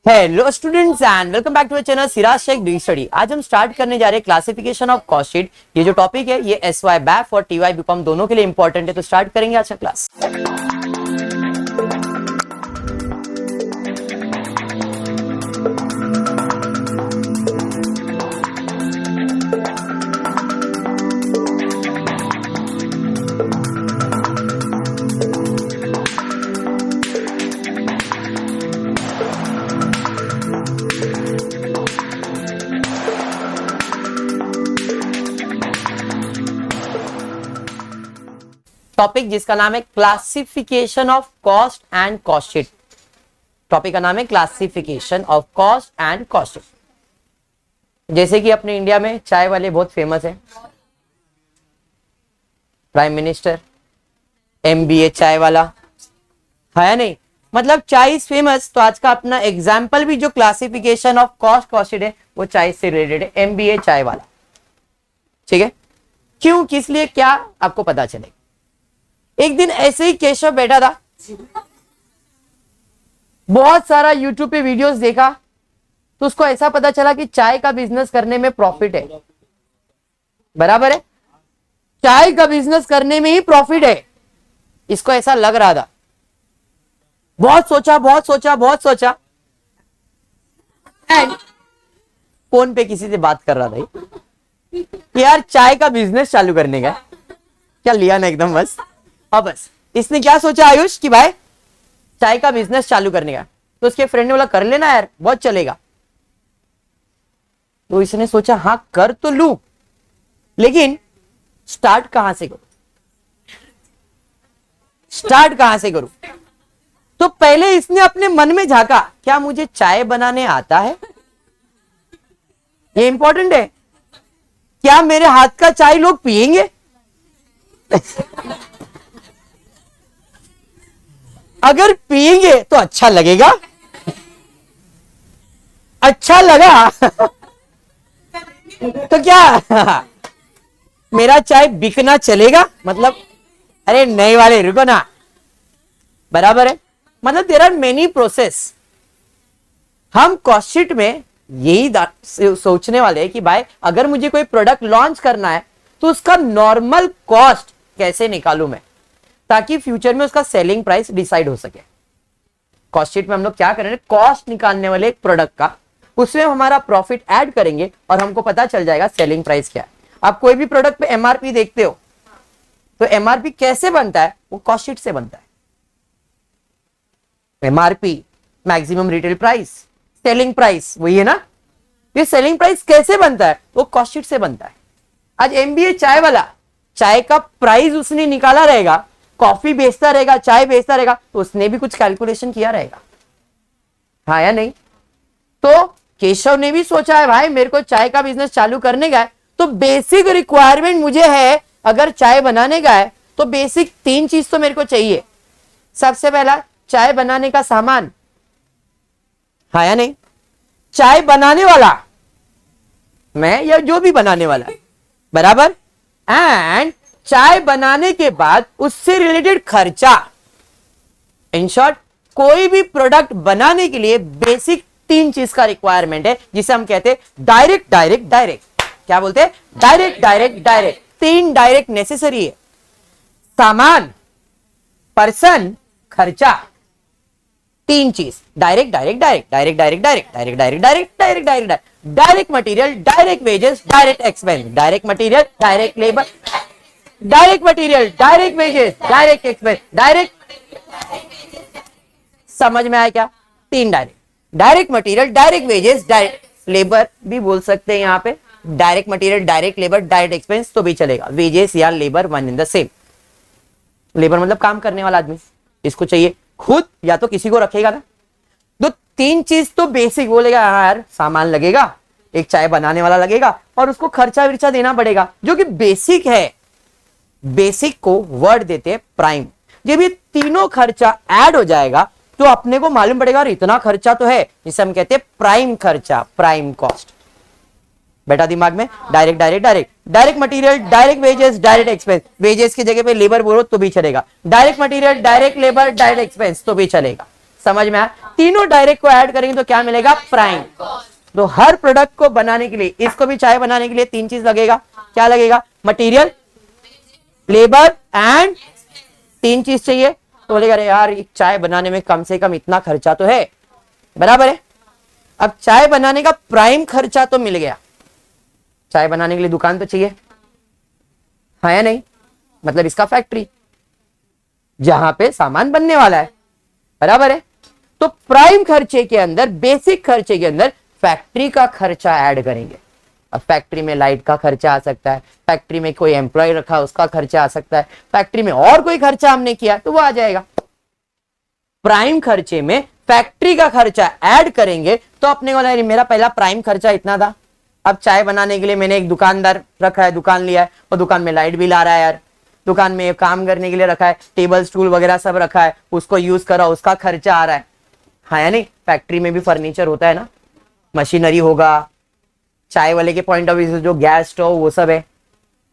Hello students and welcome back to our channel Siraj Shaikh D study. आज हम start करने जा रहे हैं क्लासिफिकेशन ऑफ कॉस्ट शीट। ये जो टॉपिक है ये एसवाई बैफ और टीवाई बीकॉम दोनों के लिए इंपॉर्टेंट है, तो स्टार्ट करेंगे आज का क्लास। टॉपिक जिसका नाम है classification of cost and cost sheet. Topic का नाम है classification of cost and cost sheet. जैसे कि अपने इंडिया में चाय वाले बहुत फेमस है, प्राइम मिनिस्टर, एमबीए चाय वाला है नहीं, मतलब चाय इज फेमस। तो आज का अपना एग्जाम्पल भी जो क्लासिफिकेशन ऑफ कॉस्ट शीट है वो चाय से रिलेटेड है, एमबीए चाय वाला। ठीक है, क्यों, किस लिए, क्या आपको पता चलेगा। एक दिन ऐसे ही केशव बैठा था, बहुत सारा यूट्यूब पे वीडियोस देखा, तो उसको ऐसा पता चला कि चाय का बिजनेस करने में प्रॉफिट है। बराबर है, चाय का बिजनेस करने में ही प्रॉफिट है, इसको ऐसा लग रहा था। बहुत सोचा एंड फोन पे किसी से बात कर रहा था कि यार चाय का बिजनेस चालू करने का। क्या लिया ना एकदम बस। अब बस इसने क्या सोचा आयुष कि भाई चाय का बिजनेस चालू करने का, तो उसके फ्रेंड ने बोला कर लेना यार, बहुत चलेगा। तो इसने सोचा हाँ कर तो लूं, लेकिन स्टार्ट कहां से करूं। तो पहले इसने अपने मन में झांका, क्या मुझे चाय बनाने आता है, ये इंपॉर्टेंट है। क्या मेरे हाथ का चाय लोग पिएंगे अगर पिएंगे तो अच्छा लगेगा, अच्छा लगा तो क्या मेरा चाय बिकना चलेगा, मतलब अरे नए वाले रुको ना। बराबर है, मतलब देयर आर मेनी प्रोसेस। हम कॉस्ट शीट में यही सोचने वाले हैं कि भाई अगर मुझे कोई प्रोडक्ट लॉन्च करना है तो उसका नॉर्मल कॉस्ट कैसे निकालूं मैं, ताकि फ्यूचर में उसका सेलिंग प्राइस डिसाइड हो सके। कॉस्ट शीट में हम लोग क्या करेंगे, कॉस्ट निकालने वाले एक प्रोडक्ट का, उसमें हमारा प्रॉफिट ऐड करेंगे और हमको पता चल जाएगा सेलिंग प्राइस क्या है। आप कोई भी प्रोडक्ट पे एमआरपी देखते हो, तो एमआरपी कैसे बनता है, वो कॉस्ट शीट से बनता है। MRP maximum retail price, selling price वही है ना। ये सेलिंग प्राइस कैसे बनता है, वो कॉस्ट शीट से बनता है। आज एमबीए चाय वाला चाय का प्राइस उसने निकाला रहेगा, कॉफी बेचता रहेगा, चाय बेचता रहेगा, तो उसने भी कुछ कैलकुलेशन किया रहेगा, हाँ या नहीं। तो केशव ने भी सोचा है भाई मेरे को चाय का बिजनेस चालू करने का है, तो बेसिक रिक्वायरमेंट मुझे है, अगर चाय बनाने का है तो बेसिक 3 चीज तो मेरे को चाहिए। सबसे पहला चाय बनाने का सामान, हाँ या नहीं। चाय बनाने वाला मैं या जो भी बनाने वाला, बराबर, एंड चाय बनाने के बाद उससे रिलेटेड खर्चा। इन शॉर्ट कोई भी प्रोडक्ट बनाने के लिए बेसिक 3 चीज का रिक्वायरमेंट है, जिसे हम कहते हैं डायरेक्ट। क्या बोलते हैं, डायरेक्ट। 3 डायरेक्ट नेसेसरी है, सामान, पर्सन, खर्चा। 3 चीज, direct material, direct wages, direct expense. Direct material, direct labour, direct material, direct wages, direct expense, direct. समझ में आया क्या? 3 direct material, direct wages, direct labour भी बोल सकते हैं यहाँ पे। Direct material, direct labour, direct expense तो भी चलेगा। वेजेस या labour one in the same. Labour मतलब काम करने वाला आदमी, इसको चाहिए खुद या तो किसी को रखेगा ना। तो 3 चीज तो बेसिक बोलेगा, हाँ यार सामान लगेगा, एक चाय बनाने वाला लगेगा, और उसको खर्चा विर्चा देना पड़ेगा, जो कि बेसिक है। बेसिक को वर्ड देते हैं प्राइम। जब ये तीनों खर्चा ऐड हो जाएगा तो अपने को मालूम पड़ेगा और इतना खर्चा तो है, जिसे हम कहते हैं प्राइम खर्चा, प्राइम कॉस्ट। बेटा दिमाग में, direct material, direct wages, direct expense. Wages की जगह पे लेबर बोलो तो भी चलेगा। Direct material, direct labour, direct expense तो भी चलेगा। समझ में आया? तीनों डायरेक्ट को ऐड करेंगे तो क्या मिलेगा? प्राइम। तो हर प्रोडक्ट को बनाने के लिए, इसको भी चाय बनाने के लिए 3 चीज लगेगा। क्या लगेगा? मटेरियल, लेबर एंड 3 चीज चाहिए। तो बोलेगा अरे यार एक चाय बनाने में कम से कम इतना खर्चा तो है, बराबर है। अब चाय बनाने का प्राइम खर्चा तो मिल गया, चाय बनाने के लिए दुकान तो चाहिए, हाँ या नहीं? मतलब इसका फैक्ट्री जहां पे सामान बनने वाला है, बराबर है। तो प्राइम खर्चे के अंदर, बेसिक खर्चे के अंदर फैक्ट्री का खर्चा ऐड करेंगे। अब फैक्ट्री में लाइट का खर्चा आ सकता है, फैक्ट्री में कोई एम्प्लॉय रखा उसका खर्चा आ सकता है, फैक्ट्री में और कोई खर्चा हमने किया तो वो आ जाएगा। प्राइम खर्चे में फैक्ट्री का खर्चा ऐड करेंगे तो अपने को लगा मेरा पहला प्राइम खर्चा इतना था, अब चाय बनाने के लिए मैंने एक दुकानदार रखा है, दुकान लिया है, और दुकान में लाइट बिल आ रहा है यार, दुकान में काम करने के लिए रखा है, टेबल स्टूल वगैरह सब रखा है, उसको यूज करा, उसका खर्चा आ रहा है, हाँ या नहीं? फैक्ट्री में भी फर्नीचर होता है ना, मशीनरी होगा, चाय वाले के पॉइंट ऑफ व्यू से जो गैस स्टोव वो सब है,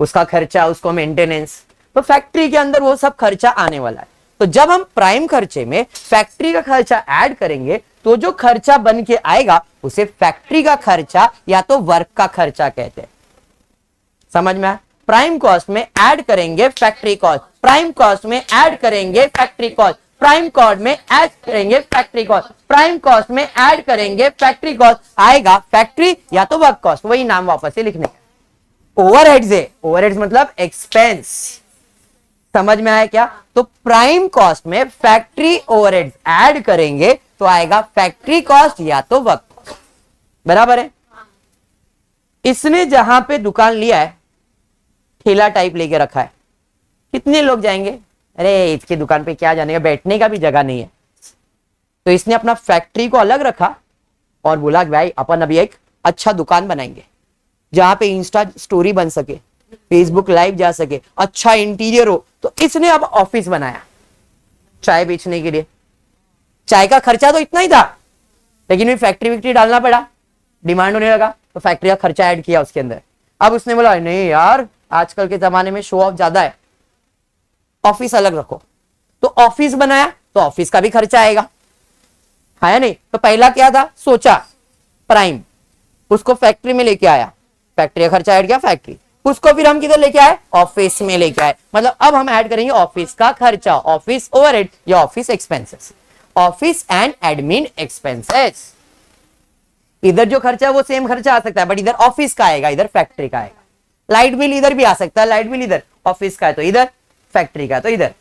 उसका खर्चा, उसको मेंटेनेंस, तो फैक्ट्री के अंदर वो सब खर्चा आने वाला है। तो जब हम प्राइम खर्चे में फैक्ट्री का खर्चा ऐड करेंगे तो जो खर्चा बन के आएगा उसे फैक्ट्री का खर्चा या तो वर्क का खर्चा कहते हैं। समझ में आया? प्राइम कॉस्ट में ऐड करेंगे फैक्ट्री कॉस्ट, प्राइम कॉस्ट में ऐड करेंगे फैक्ट्री कॉस्ट, प्राइम कॉस्ट में ऐड करेंगे फैक्ट्री कॉस्ट, प्राइम कॉस्ट में ऐड करेंगे फैक्ट्री कॉस्ट, आएगा फैक्ट्री या तो वर्क कॉस्ट, वही नाम वापस से लिखने का। ओवरहेड्स है, ओवरहेड्स मतलब एक्सपेंस, समझ में आया क्या? तो प्राइम कॉस्ट में फैक्ट्री ओवरहेड्स ऐड करेंगे तो आएगा फैक्ट्री कॉस्ट या तो वर्क कॉस्ट, बराबर है। इसने जहां पे दुकान लिया है, ठेला टाइप लेके रखा है, कितने लोग जाएंगे? अरे इसकी दुकान पे क्या जाने का, बैठने का भी जगह नहीं है। तो इसने अपना फैक्ट्री को अलग रखा और बोला भाई अपन अभी एक अच्छा दुकान बनाएंगे जहां पे इंस्टा स्टोरी बन सके, फेसबुक लाइव जा सके, अच्छा इंटीरियर हो। तो इसने अब ऑफिस बनाया चाय बेचने के लिए। चाय का खर्चा तो इतना ही था, लेकिन भी फैक्ट्री विक्ट्री डालना पड़ा, डिमांड होने लगा तो फैक्ट्री का खर्चा ऐड किया उसके अंदर। अब उसने बोला नहीं यार आजकल के जमाने में शो ऑफ ज्यादा है, ऑफिस अलग रखो। तो ऑफिस बनाया तो ऑफिस का भी खर्चा आएगा, है या नहीं? तो पहला क्या था? सोचा प्राइम, उसको फैक्ट्री में लेके आया, फैक्ट्री का खर्चा ऐड किया फैक्ट्री, उसको फिर हम किधर लेके आए? ऑफिस में लेके आए। मतलब अब हम ऐड करेंगे ऑफिस का खर्चा, ऑफिस ओवरहेड या office expenses, office and admin expenses. इधर जो खर्चा है वो सेम खर्चा आ सकता है, बट इधर ऑफिस का आएगा, इधर फैक्ट्री का आएगा। लाइट बिल इधर भी आ सकता है, लाइट बिल इधर ऑफिस का है तो इधर, फैक्ट्री का तो इधर।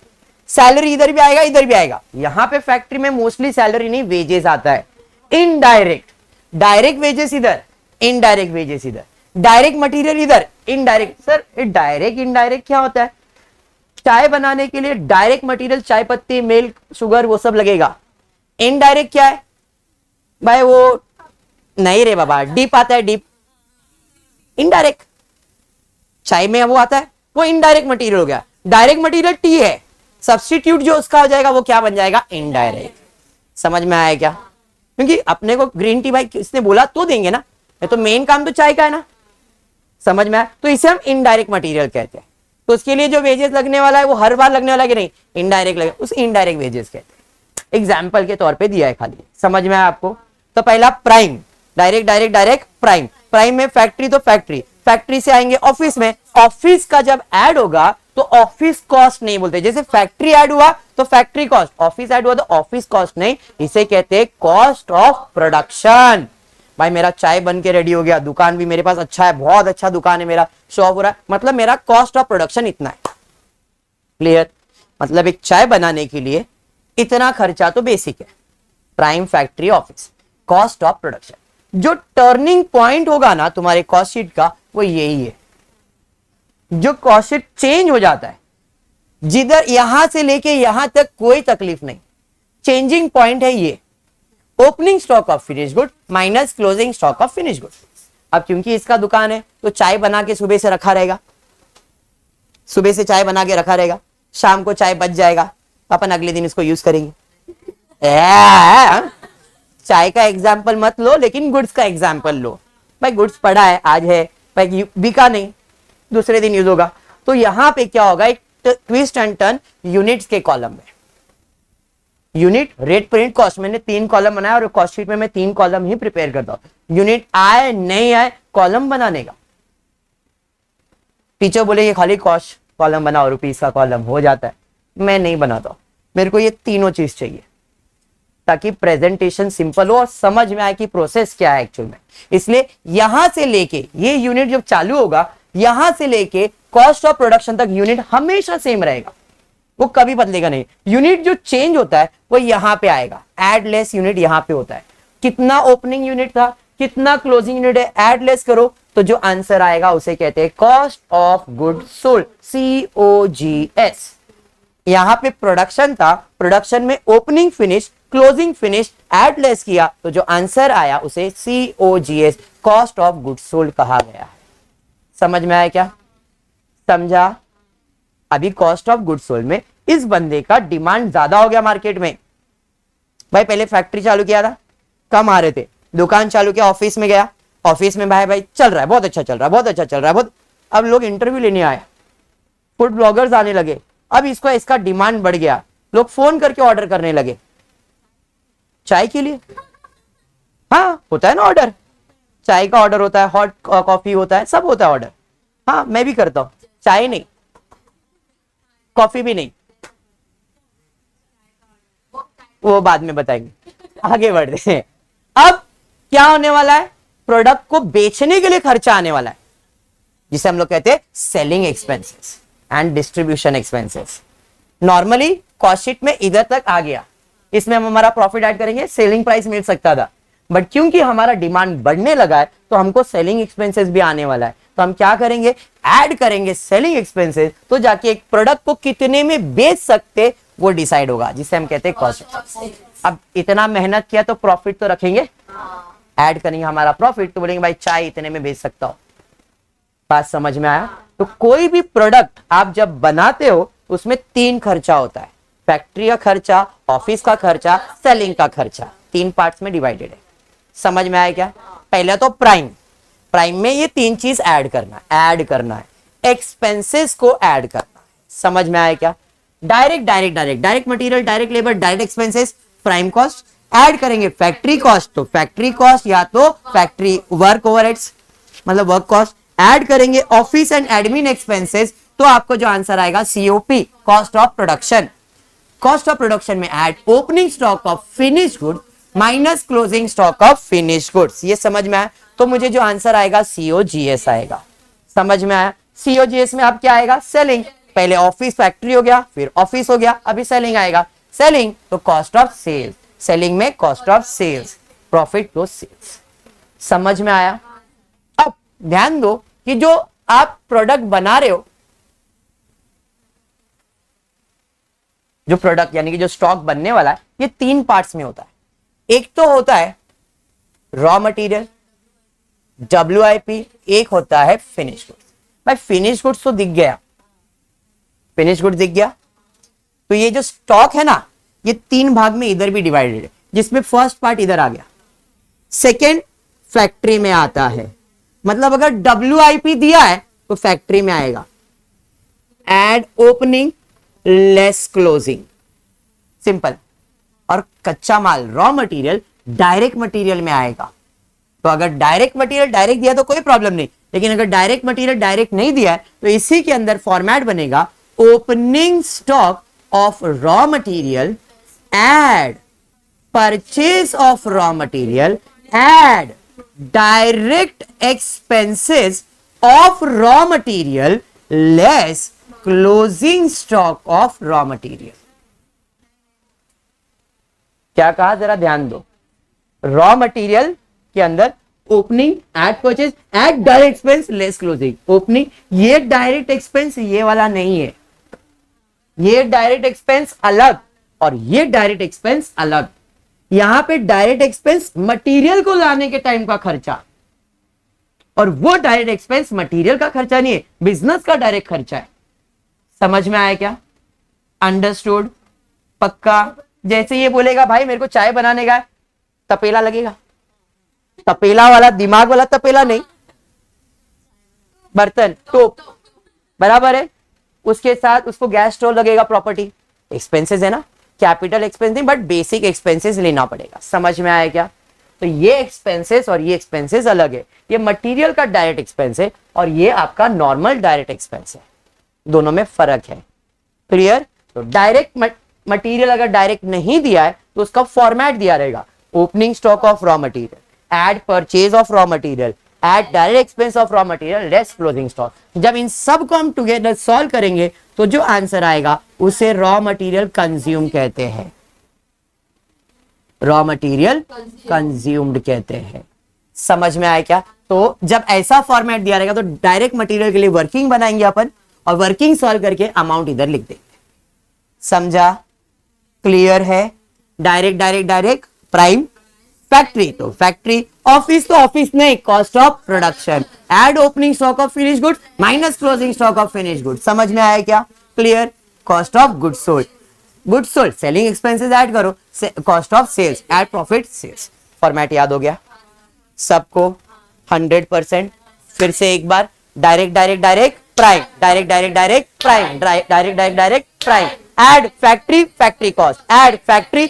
सैलरी इधर भी आएगा, इधर भी आएगा। यहां पे फैक्ट्री में मोस्टली सैलरी नहीं, वेजेस आता है, इनडायरेक्ट। डायरेक्ट वेजेस इधर, इनडायरेक्ट वेजेस इधर, डायरेक्ट मटेरियल इधर, इनडायरेक्ट। सर डायरेक्ट इनडायरेक्ट क्या होता है? चाय बनाने के लिए डायरेक्ट मटेरियल चाय पत्ती, मिल्क, शुगर वो सब लगेगा। इनडायरेक्ट क्या है भाई? वो नहीं रे बाबा, डीप आता है, डीप इनडायरेक्ट। चाय में वो आता है, वो इनडायरेक्ट मटेरियल हो गया। डायरेक्ट मटेरियल टी है, सब्स्टिट्यूट जो उसका हो जाएगा वो क्या बन जाएगा? इनडायरेक्ट। समझ में आया क्या? क्योंकि अपने को ग्रीन टी भाई किसने बोला तो देंगे ना, तो मेन काम तो चाय का है ना, समझ में आया? तो इसे हम इनडायरेक्ट मटेरियल कहते हैं। तो उसके लिए जो वेजेस लगने वाला है वो हर बार लगने वाला है कि नहीं? इनडायरेक्ट लगे, उस इनडायरेक्ट वेजेस कहते हैं। एग्जाम्पल के तौर पे दिया है खाली, समझ में आया आपको? तो पहला prime, direct direct direct prime. Prime में फैक्ट्री तो फैक्ट्री, फैक्ट्री से आएंगे ऑफिस में, ऑफिस का जब ऐड होगा तो ऑफिस कॉस्ट नहीं बोलते। जैसे फैक्ट्री ऐड हुआ तो फैक्ट्री कॉस्ट, ऑफिस ऐड हुआ तो ऑफिस कॉस्ट नहीं, इसे कहते हैं कॉस्ट ऑफ प्रोडक्शन। भाई मेरा चाय बन के रेडी हो गया, दुकान भी मेरे पास अच्छा है, बहुत अच्छा दुकान है, मेरा शो ऑफ हो रहा है, मतलब मेरा कॉस्ट ऑफ प्रोडक्शन इतना है। क्लियर? मतलब एक चाय बनाने के लिए इतना खर्चा तो बेसिक है, prime, factory, office, cost of production. जो टर्निंग पॉइंट होगा ना तुम्हारे कॉस्ट शीट का वो यही है, जो कॉस्ट शीट चेंज हो जाता है, जिधर यहां से लेके यहां तक कोई तकलीफ नहीं, चेंजिंग पॉइंट है ये। Opening stock of finish good minus closing stock of finish good. अब क्योंकि इसका दुकान है तो चाय बना के सुबह से रखा रहेगा, सुबह से चाय बना के रखा रहेगा, शाम को चाय बच जाएगा, अपन अगले दिन इसको यूज करेंगे। चाय का एग्जाम्पल मत लो, लेकिन गुड्स का एग्जाम्पल लो। भाई गुड्स पड़ा है, आज है भाई, बिका नहीं, दूसरे दिन यूज होगा। तो यहां पे क्या होगा? एक ट्विस्ट एंड टर्न यूनिट्स के कॉलम में, यूनिट रेट प्रिंट कॉस्ट, मैंने 3 कॉलम बनाया और कॉस्ट शीट में मैं 3 कॉलम ही प्रिपेयर करता हूं। यूनिट आए नहीं आए कॉलम बनाने का। टीचर बोले ये खाली कॉस्ट कॉलम बनाओ, रुपीस का कॉलम हो जाता है, मैं नहीं बनाता, मेरे को ये तीनों चीज चाहिए ताकि प्रेजेंटेशन सिंपल हो और समझ में आए कि प्रोसेस क्या है एक्चुअल में। इसलिए यहां से लेके ये यूनिट जब चालू होगा, यहां से लेके कॉस्ट ऑफ प्रोडक्शन तक यूनिट हमेशा सेम रहेगा, वो कभी बदलेगा नहीं। यूनिट जो चेंज होता है वो यहां पे आएगा, एड लेस यूनिट यहां पे होता है। कितना ओपनिंग यूनिट था, कितना क्लोजिंग यूनिट है, एड लेस करो तो जो आंसर आएगा उसे कहते हैं cost of good sold, COGS। यहां पे प्रोडक्शन था, प्रोडक्शन में opening finish closing finish add less किया तो जो आंसर आया उसे COGS, cost of good sold कहा गया है। समझ में आया क्या? समझा? अभी कॉस्ट ऑफ गुड सोल्ड में इस बंदे का डिमांड ज्यादा हो गया मार्केट में। भाई पहले फैक्ट्री चालू किया था, कम आ रहे थे, दुकान चालू किया, ऑफिस में गया, ऑफिस में भाई चल रहा है, बहुत अच्छा चल रहा है, बहुत अच्छा चल रहा है, बहुत। अब लोग इंटरव्यू लेने आए, फूड ब्लॉगर्स आने लगे, अब इसका डिमांड बढ़ गया, लोग फोन करके ऑर्डर करने लगे चाय के लिए। हाँ होता है ना ऑर्डर, चाय का ऑर्डर होता है, हॉट कॉफी होता है, सब होता है ऑर्डर। हाँ मैं भी करता हूं, चाय नहीं, कॉफी भी नहीं, वो बाद में बताएंगे, आगे बढ़ते हैं। अब क्या होने वाला है, प्रोडक्ट को बेचने के लिए खर्चा आने वाला है, जिसे हम लोग कहते हैं selling expenses and distribution expenses. Normally cost sheet में इधर तक आ गया, इसमें हम हमारा प्रॉफिट ऐड करेंगे, सेलिंग प्राइस मिल सकता था, बट क्योंकि हमारा डिमांड बढ़ने लगा है तो हमको सेलिंग एक्सपेंसेस भी आने वाला है, तो हम क्या करेंगे, ऐड करेंगे सेलिंग एक्सपेंसेस, तो जाके एक प्रोडक्ट को कितने में बेच सकते वो डिसाइड होगा, जिसे हम कहते हैं कॉस्ट। अब इतना मेहनत किया तो प्रॉफिट तो रखेंगे, ऐड करेंगे हमारा प्रॉफिट, तो बोलेंगे भाई चाय इतने में बेच सकता हो। बात समझ में आया? तो कोई भी प्रोडक्ट आप जब बनाते हो उसमें 3 खर्चा होता है, फैक्ट्री का खर्चा, ऑफिस का खर्चा, सेलिंग का खर्चा, 3 पार्ट्स में डिवाइडेड है। समझ में आया क्या? पहले तो प्राइम, प्राइम में ये 3 चीज ऐड करना है, एक्सपेंसेस को ऐड करना है। समझ में आया क्या? Direct material, direct labour, direct expenses, prime cost, add करेंगे फैक्ट्री कॉस्ट, तो फैक्ट्री कॉस्ट या तो फैक्ट्री वर्क ओवरहेड्स मतलब वर्क कॉस्ट, ऐड करेंगे ऑफिस एंड एडमिन एक्सपेंसेस, तो आपको जो आंसर आएगा COP, cost of production. Cost of production में add opening stock of finish good minus closing stock of finish goods. ये समझ में आया? तो मुझे जो आंसर आएगा COGS आएगा। समझ में आया? COGS में अब क्या आएगा, सेलिंग। पहले ऑफिस फैक्ट्री हो गया, फिर ऑफिस हो गया, अभी सेलिंग आएगा। सेलिंग तो कॉस्ट ऑफ सेल्स, सेलिंग में cost of sales, profit to sales. समझ में आया? अब ध्यान दो कि जो आप प्रोडक्ट बना रहे हो, जो प्रोडक्ट यानी कि जो स्टॉक बनने वाला है, ये 3 पार्ट्स में होता है। एक तो होता है रॉ मटेरियल WIP, एक होता है फिनिश गुड्स। भाई फिनिश गुड्स तो दिख गया, फिनिश गुड्स दिख गया, तो ये जो स्टॉक है ना, ये 3 भाग में इधर भी डिवाइडेड है, जिसमें फर्स्ट पार्ट इधर आ गया, सेकेंड फैक्ट्री में आता है, मतलब अगर WIP दिया है तो फैक्ट्री में आएगा, add opening less closing, simple. और कच्चा माल रॉ मटेरियल डायरेक्ट मटेरियल में आएगा। तो अगर डायरेक्ट मटेरियल डायरेक्ट दिया तो कोई प्रॉब्लम नहीं, लेकिन अगर डायरेक्ट मटेरियल डायरेक्ट नहीं दिया है तो इसी के अंदर फॉर्मेट बनेगा opening stock of raw material add purchase of raw material add direct expenses of raw material less closing stock of raw material. क्या कहा, जरा ध्यान दो। रॉ मटेरियल के अंदर opening add purchase add direct expense less closing. Opening ये direct expense ये वाला नहीं है, ये डायरेक्ट एक्सपेंस अलग और ये डायरेक्ट एक्सपेंस अलग। यहां पे डायरेक्ट एक्सपेंस मटेरियल को लाने के टाइम का खर्चा, और वो डायरेक्ट एक्सपेंस मटेरियल का खर्चा नहीं है, बिजनेस का डायरेक्ट खर्चा है। समझ में आया क्या? अंडरस्टूड? पक्का? जैसे ये बोलेगा भाई मेरे को चाय बनाने का है, तपेला लगेगा, तपेला वाला दिमाग वाला तपेला नहीं, बर्तन टोप, बराबर है। उसके साथ उसको गैस स्टोव लगेगा, प्रॉपर्टी एक्सपेंसेस है ना, कैपिटल एक्सपेंस नहीं बट बेसिक एक्सपेंसेस लेना पड़ेगा। समझ में आया क्या? तो ये एक्सपेंसेस और ये एक्सपेंसेस अलग है, ये मटेरियल का डायरेक्ट एक्सपेंस है और ये आपका नॉर्मल डायरेक्ट एक्सपेंस है, दोनों में फर्क है। क्लियर? तो डायरेक्ट मटेरियल अगर डायरेक्ट नहीं दिया है तो उसका फॉर्मेट दिया रहेगा, opening stock of raw material, add purchase of raw material, add direct expense of raw material, less closing stock. जब इन सब को हम टुगेदर सॉल्व करेंगे तो जो आंसर आएगा उसे रॉ मटेरियल कंज्यूम कहते हैं, रॉ मटेरियल कंज्यूम्ड कहते हैं। समझ में आया क्या? तो जब ऐसा फॉर्मेट दिया रहेगा तो डायरेक्ट मटेरियल के लिए वर्किंग बनाएंगे अपन और वर्किंग सॉल्व करके अमाउंट इधर लिख देंगे। समझा? क्लियर है? Direct direct direct, prime, factory तो फैक्ट्री, ऑफिस तो ऑफिस नहीं, cost of production, add opening stock of finish good minus closing stock of finish good. समझ में आया क्या? Clear? Cost of good sold, good sold, selling expenses add करो, cost of sales, add profit sales. Format याद हो गया सबको 100%? फिर से एक बार, direct direct direct prime, direct direct direct prime, direct direct direct prime, add factory cost, add factory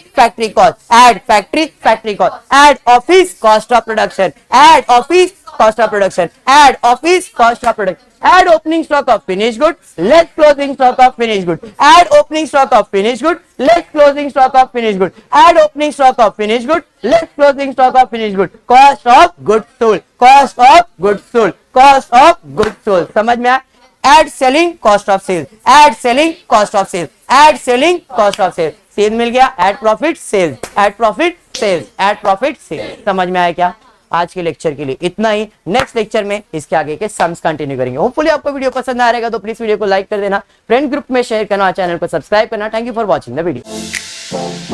cost, add factory cost, add office cost of production, add office cost of production, add office cost of production, add opening stock of finished good, less closing stock of finished good, add opening stock of finished good, less closing stock of finished good, add opening stock of finished good, less closing stock of finished good, cost of goods sold, cost of goods sold, cost of goods sold। समझ में आया? Add selling cost of sales, add selling cost of sales, add selling cost of sales, sale मिल गया, add profit sales, add profit sales, add profit sales. समझ में आया क्या? आज के लेक्चर के लिए इतना ही। नेक्स्ट लेक्चर में इसके आगे के सम्स कंटिन्यू करेंगे। होपफुली आपको वीडियो पसंद आ रहेगा तो प्लीज वीडियो को लाइक कर देना, फ्रेंड ग्रुप में शेयर करना, चैनल को सब्सक्राइब करना। Thank you for watching the video.